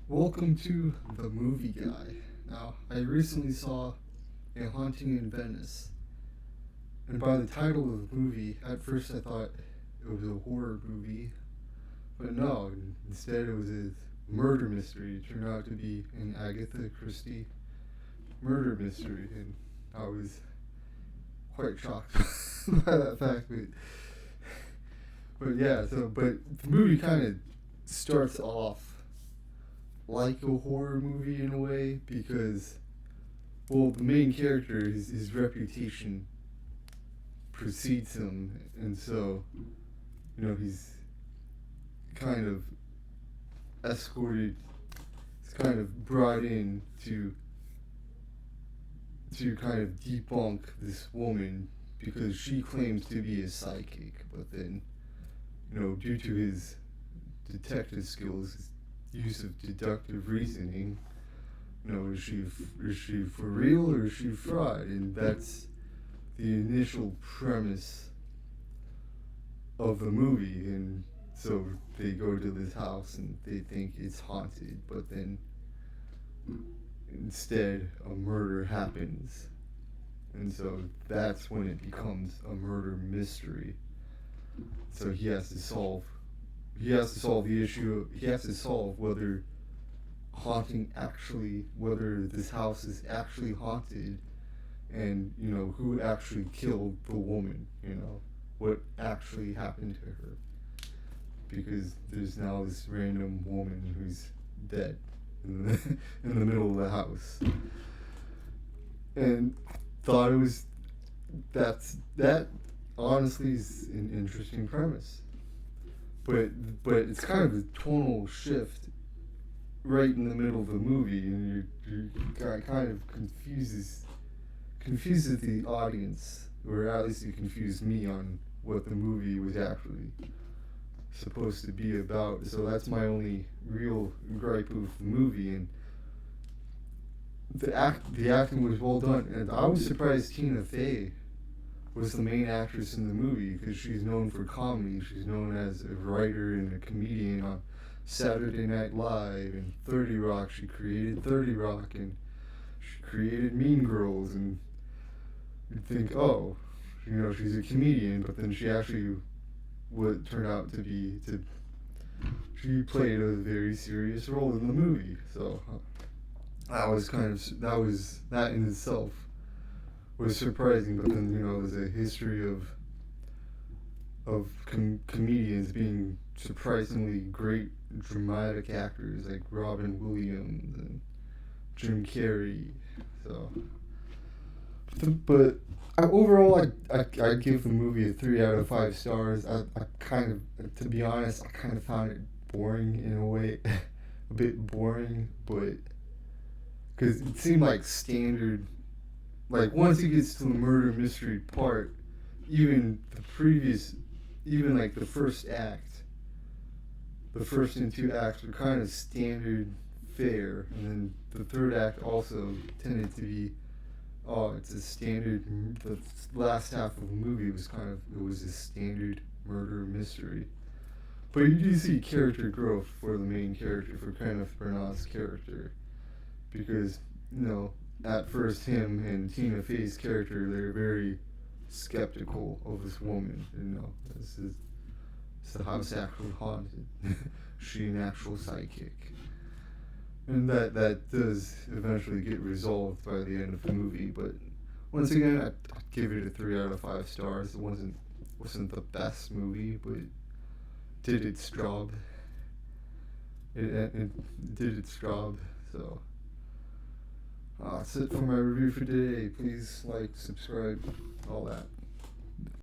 Welcome to The Movie Guy. Now, I recently saw A Haunting in Venice, and by the title of the movie, at first I thought it was a horror movie, but no, instead it was a murder mystery. It turned out to be an Agatha Christie murder mystery, and I was quite shocked by that fact. But yeah, but the movie kind of starts off like a horror movie in a way because, well, the main character, his reputation precedes him, and so, he's kind of escorted, he's kind of brought in to kind of debunk this woman because she claims to be a psychic, but then, due to his detective skills, his use of deductive reasoning, is she for real or is she fraud? And that's the initial premise of the movie. And so they go to this house and they think it's haunted, but then instead a murder happens, and so that's when it becomes a murder mystery. So he has to solve the issue. He has to solve whether this house is actually haunted, and who actually killed the woman. What actually happened to her, because there's now this random woman who's dead in the middle of the house, and thought it was that honestly is an interesting premise. But it's kind of a tonal shift right in the middle of the movie, and you kind of confuses the audience, or at least it confused me on what the movie was actually supposed to be about. So that's my only real gripe of the movie. And the acting was well done, and I was surprised Tina Fey was the main actress in the movie, because she's known for comedy. She's known as a writer and a comedian on Saturday Night Live and 30 Rock. She created 30 Rock, and she created Mean Girls, and you'd think, oh, she's a comedian, but then she actually would turn out to be, she played a very serious role in the movie. So that in itself was surprising. But then there's a history of comedians being surprisingly great dramatic actors like Robin Williams and Jim Carrey. So, but overall, I give the movie a 3 out of 5 stars. I kind of, to be honest, I kind of found it boring in a way, a bit boring, but because it seemed like standard. Like, once it gets to the murder mystery part, even like the first act, the first and 2 acts were kind of standard fare, and then the third act also tended to be, it's a standard. The last half of the movie was a standard murder mystery. But you do see character growth for the main character, for Kenneth Branagh's character, because, at first him and Tina Fey's character, they're very skeptical of this woman. Is the house actually haunted? She an actual psychic? And that does eventually get resolved by the end of the movie. But once again, I'd give it a 3 out of 5 stars. It wasn't the best movie, but it did its job. It did its job. So that's it for my review for today. Please like, subscribe, all that.